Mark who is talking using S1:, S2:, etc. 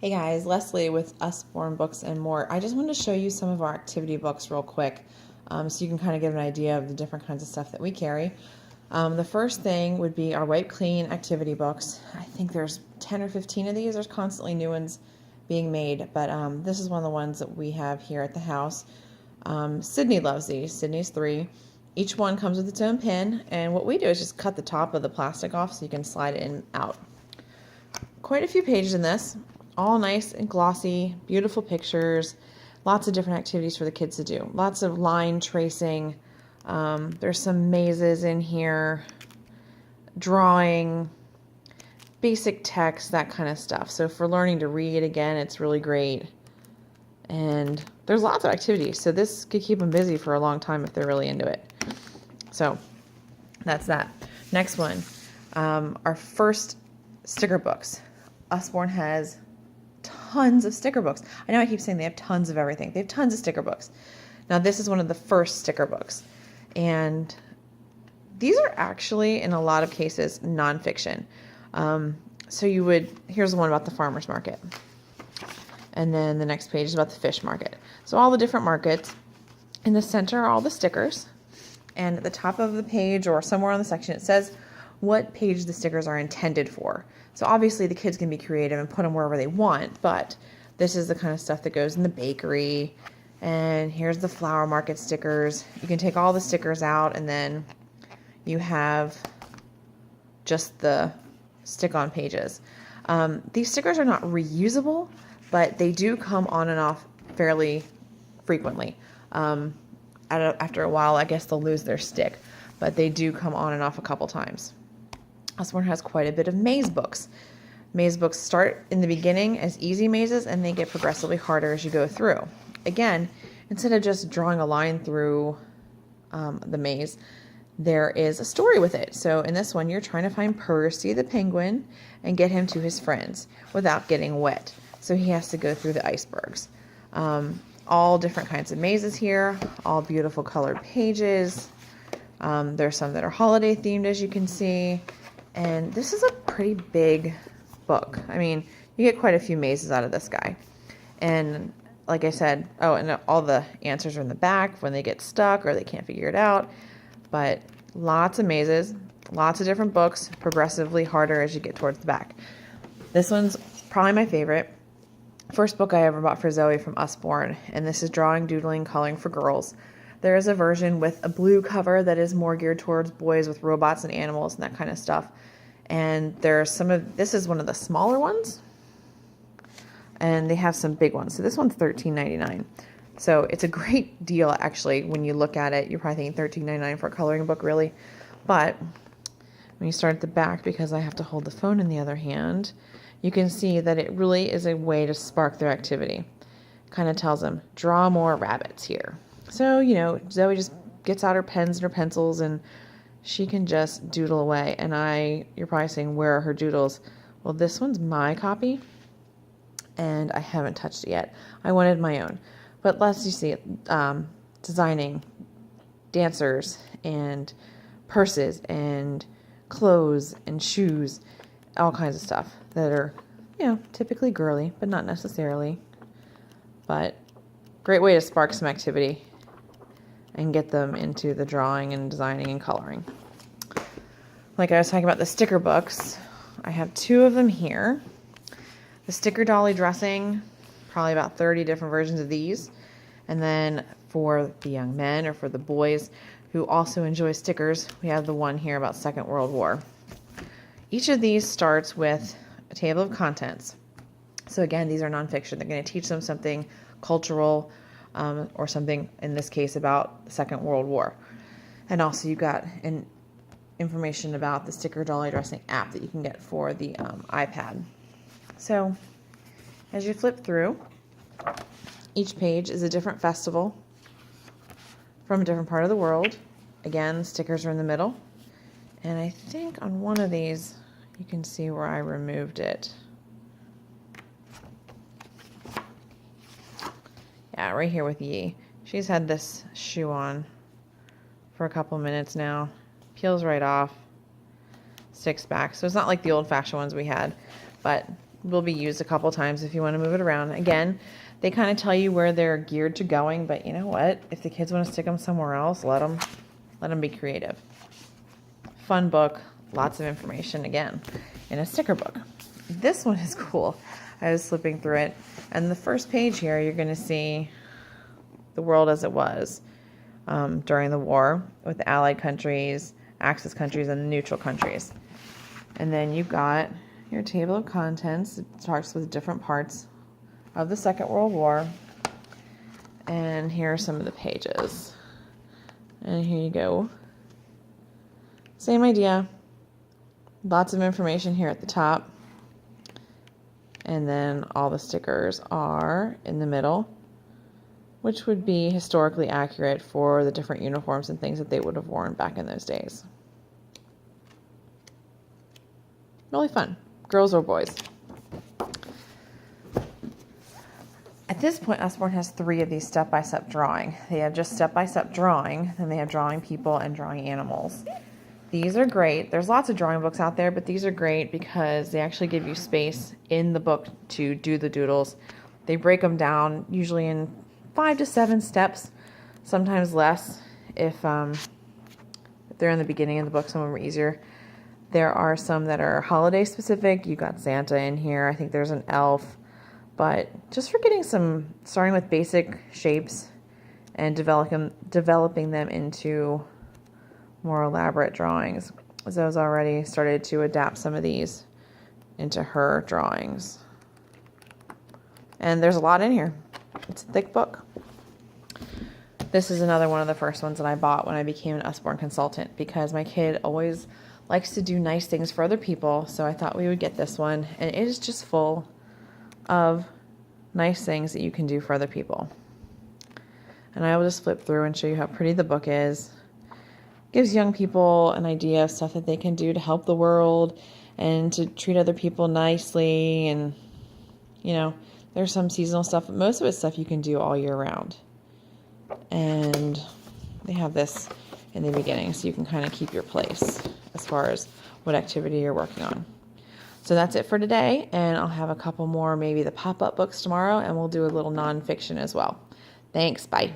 S1: Hey guys, Leslie with Usborne Books and More. I just wanted to show you some of our activity books real quick so you can kind of get an idea of the different kinds of stuff that we carry. The first thing would be our Wipe Clean activity books. I think there's 10 or 15 of these. There's constantly new ones being made, but this is one of the ones that we have here at the house. Sydney loves these. Sydney's 3. Each one comes with its own pin, and what we do is just cut the top of the plastic off so you can slide it in and out. Quite a few pages in this. All nice and glossy, beautiful pictures, lots of different activities for the kids to do. Lots of line tracing. There's some mazes in here, drawing, basic text, that kind of stuff. So for learning to read, again, it's really great. And there's lots of activities, so this could keep them busy for a long time if they're really into it. So that's that. Next one, our first sticker books. Usborne has tons of sticker books. I know I keep saying they have tons of everything. They have tons of sticker books. Now this is one of the first sticker books. And these are actually, in a lot of cases, nonfiction. Here's the one about the farmer's market. And then the next page is about the fish market. So all the different markets. In the center are all the stickers. And at the top of the page or somewhere on the section, it says what page the stickers are intended for. So obviously the kids can be creative and put them wherever they want, but this is the kind of stuff that goes in the bakery. And here's the flower market stickers. You can take all the stickers out and then you have just the stick-on pages. These stickers are not reusable, but they do come on and off fairly frequently. After a while, I guess they'll lose their stick, but they do come on and off a couple times. Usborne has quite a bit of maze books. Maze books start in the beginning as easy mazes and they get progressively harder as you go through. Again, instead of just drawing a line through the maze, there is a story with it. So in this one, you're trying to find Percy the penguin and get him to his friends without getting wet. So he has to go through the icebergs. All different kinds of mazes here, all beautiful colored pages. There's some that are holiday themed, as you can see. And this is a pretty big book. I mean, you get quite a few mazes out of this guy. And like I said, and all the answers are in the back when they get stuck or they can't figure it out. But lots of mazes, lots of different books, progressively harder as you get towards the back. This one's probably my favorite. First book I ever bought for Zoe from Usborne, and this is Drawing, Doodling, Coloring for Girls. There is a version with a blue cover that is more geared towards boys with robots and animals and that kind of stuff. And there's this is one of the smaller ones. And they have some big ones. So this one's $13.99. So it's a great deal, actually. When you look at it, you're probably thinking $13.99 for a coloring book, really. But when you start at the back, because I have to hold the phone in the other hand, you can see that it really is a way to spark their activity. Kind of tells them, draw more rabbits here. So, Zoe just gets out her pens and her pencils and she can just doodle away. And you're probably saying, where are her doodles? Well, this one's my copy and I haven't touched it yet. I wanted my own. But let's just see, designing dancers and purses and clothes and shoes, all kinds of stuff that are, typically girly, but not necessarily. But great way to spark some activity and get them into the drawing and designing and coloring. Like I was talking about the sticker books, I have 2 of them here. The sticker dolly dressing, probably about 30 different versions of these. And then for the young men or for the boys who also enjoy stickers, we have the one here about Second World War. Each of these starts with a table of contents. So again, these are nonfiction. They're going to teach them something cultural, or something, in this case, about the Second World War. And also you've got information about the sticker dolly dressing app that you can get for the iPad. So as you flip through, each page is a different festival from a different part of the world. Again, the stickers are in the middle. And I think on one of these, you can see where I removed it. Yeah, right here with Yi. She's had this shoe on for a couple minutes now. Peels right off. sticks back. So it's not like the old-fashioned ones we had, but will be used a couple times if you want to move it around. Again, they kind of tell you where they're geared to going, but you know what? If the kids want to stick them somewhere else, let them be creative. Fun book, lots of information again in a sticker book. This one is cool. I was flipping through it, and the first page here, you're going to see the world as it was during the war with the Allied countries, Axis countries, and the neutral countries. And then you've got your table of contents. It starts with different parts of the Second World War. And here are some of the pages. And here you go. Same idea. Lots of information here at the top. And then all the stickers are in the middle, which would be historically accurate for the different uniforms and things that they would have worn back in those days. Really fun. Girls or boys. At this point, Usborne has 3 of these step-by-step drawing. They have just step-by-step drawing, then they have drawing people and drawing animals. These are great. There's lots of drawing books out there, but these are great because they actually give you space in the book to do the doodles. They break them down usually in 5 to 7 steps, sometimes less if they're in the beginning of the book. Some of them are easier. There are some that are holiday specific. You got Santa in here. I think there's an elf. But just for getting starting with basic shapes and developing them into more elaborate drawings. Zoe's already started to adapt some of these into her drawings. And there's a lot in here. It's a thick book. This is another one of the first ones that I bought when I became an Usborne consultant because my kid always likes to do nice things for other people, so I thought we would get this one. And it is just full of nice things that you can do for other people. And I will just flip through and show you how pretty the book is. Gives young people an idea of stuff that they can do to help the world and to treat other people nicely. And, you know, there's some seasonal stuff, but most of it's stuff you can do all year round. And they have this in the beginning so you can kind of keep your place as far as what activity you're working on. So that's it for today, and I'll have a couple more, maybe the pop-up books tomorrow, and we'll do a little nonfiction as well. Thanks, bye.